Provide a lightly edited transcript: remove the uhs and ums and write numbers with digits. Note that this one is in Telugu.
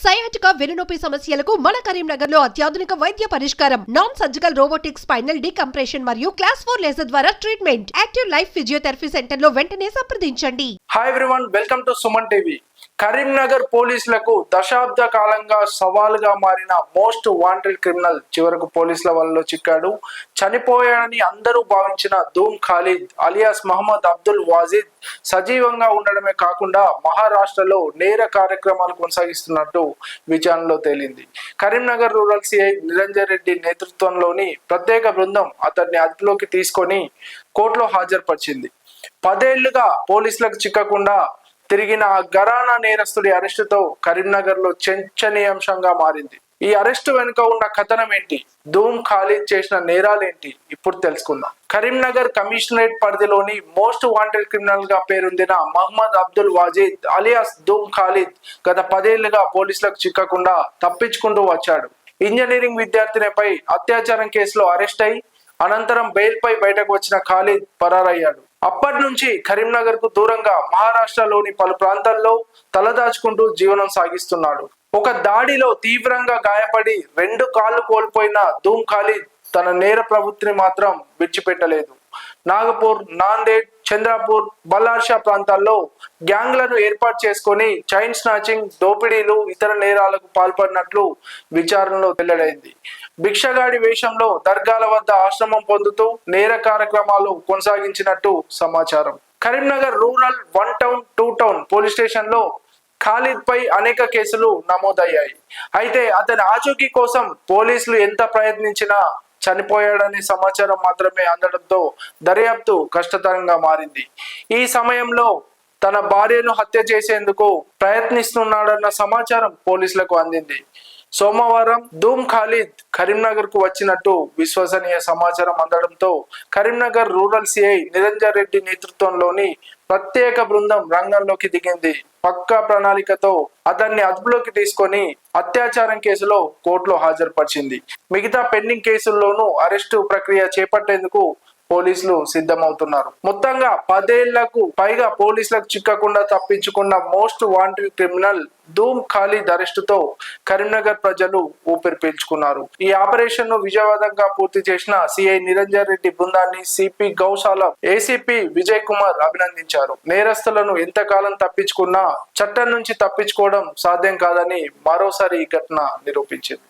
సయాటికా వెన్నునొప్పి సమస్యలకు మన కరీంనగర్ లో అత్యాధునిక వైద్య పరిష్కారం. Non surgical robotic spinal decompression మరియు క్లాస్ 4 లేజర్ ద్వారా treatment. Active life physiotherapy centre లో వెంటనే సంప్రదించండి. Hi everyone, welcome to Suman TV. Karimnagar పోలీసులకు దశాబ్ద కాలంగా సవాలుగా మారిన మోస్ట్ వాంటెడ్ క్రిమినల్ చివరకు పోలీసుల వలలో చిక్కాడు. చనిపోయాడని అందరూ భావించిన ధూమ్ ఖాలిద్ అలియాస్ మహమ్మద్ అబ్దుల్ వాజిద్ సజీవంగా ఉండడమే కాకుండా మహారాష్ట్రలో నేర కార్యక్రమాలు కొనసాగిస్తున్నట్టు విచారణలో తేలింది. కరీంనగర్ రూరల్ సిఐ నిరంజన్ రెడ్డి నేతృత్వంలోని ప్రత్యేక బృందం అతన్ని అదుపులోకి తీసుకొని కోర్టులో హాజరుపరిచింది. 10 ఏళ్లుగా పోలీసులకు చిక్కకుండా తిరిగిన ఆ ఘరానా నేరస్తుడి అరెస్టుతో కరీంనగర్ లో చర్చనీయాంశంగా మారింది. ఈ అరెస్టు వెనుక ఉన్న కథనం ఏంటి, ధూమ్ ఖాలిద్ చేసిన నేరాలేంటి, ఇప్పుడు తెలుసుకుందాం. కరీంనగర్ కమిషనరేట్ పరిధిలోని మోస్ట్ వాంటెడ్ క్రిమినల్ గా పేరొందిన మహమ్మద్ అబ్దుల్ వాజిద్ అలియాస్ ధూమ్ ఖాలిద్ గత 10 ఏళ్లుగా పోలీసులకు చిక్కకుండా తప్పించుకుంటూ వచ్చాడు. ఇంజనీరింగ్ విద్యార్థినిపై అత్యాచారం కేసులో అరెస్ట్ అయి అనంతరం బెయిల్ పై బయటకు వచ్చిన ఖాలిద్ పరారయ్యాడు. అప్పటి నుంచి కరీంనగర్ కు దూరంగా మహారాష్ట్రలోని పలు ప్రాంతాల్లో తలదాచుకుంటూ జీవనం సాగిస్తున్నాడు. ఒక దాడిలో తీవ్రంగా గాయపడి 2 కాళ్ళు కోల్పోయిన ధూమ్ ఖాలిద్ తన నేర ప్రవృత్తిని మాత్రం విడిచిపెట్టలేదు. నాగపూర్, నాందేడ్, చంద్రపూర్, బల్లార్షా ప్రాంతాల్లో గ్యాంగ్లను ఏర్పాటు చేసుకొని చైన్ స్నాచింగ్, దోపిడీలు, ఇతర నేరాలకు పాల్పడినట్లు విచారణలో వెల్లడైంది. భిక్షగాడి వేషంలో దర్గాల వద్ద ఆశ్రమం పొందుతూ నేర కార్యక్రమాలు కొనసాగించినట్టు సమాచారం. Karimnagar rural 1 town 2 town police station లో ఖాలిద్ పై అనేక కేసులు నమోదయ్యాయి. అయితే అతని ఆచూకీ కోసం పోలీసులు ఎంత ప్రయత్నించినా చనిపోయాడనే సమాచారం మాత్రమే అందడంతో దర్యాప్తు కష్టతరంగా మారింది. ఈ సమయంలో తన భార్యను హత్య చేసేందుకు ప్రయత్నిస్తున్నాడన్న సమాచారం పోలీసులకు అందింది. సోమవారం ధూమ్ ఖాలిద్ కరీంనగర్ కు వచ్చినట్టు విశ్వసనీయ సమాచారం అందడంతో కరీంనగర్ రూరల్ సిఐ నిరంజన్ రెడ్డి నేతృత్వంలోని ప్రత్యేక బృందం రంగంలోకి దిగింది. పక్కా ప్రణాళికతో అతన్ని అదుపులోకి తీసుకొని అత్యాచారం కేసులో కోర్టులో హాజరుపరిచింది. మిగతా పెండింగ్ కేసుల్లోనూ అరెస్టు ప్రక్రియ చేపట్టేందుకు పోలీసులు సిద్ధమవుతున్నారు. మొత్తంగా 10 ఏళ్లకు పైగా పోలీసులకు చిక్కకుండా తప్పించుకున్న మోస్ట్ వాంటెడ్ క్రిమినల్ ధూమ్ ఖాలిద్ అరెస్టుతో కరీంనగర్ ప్రజలు ఊపిరి పీల్చుకున్నారు. ఈ ఆపరేషన్ ను విజయవంతంగా పూర్తి చేసిన సిఐ నిరంజన్ రెడ్డి బృందాన్ని సిపి గౌశాలం, ఏసీపీ విజయ్ కుమార్ అభినందించారు. నేరస్తులను ఎంతకాలం తప్పించుకున్నా చట్టం నుంచి తప్పించుకోవడం సాధ్యం కాదని మరోసారి ఈ ఘటన నిరూపించింది.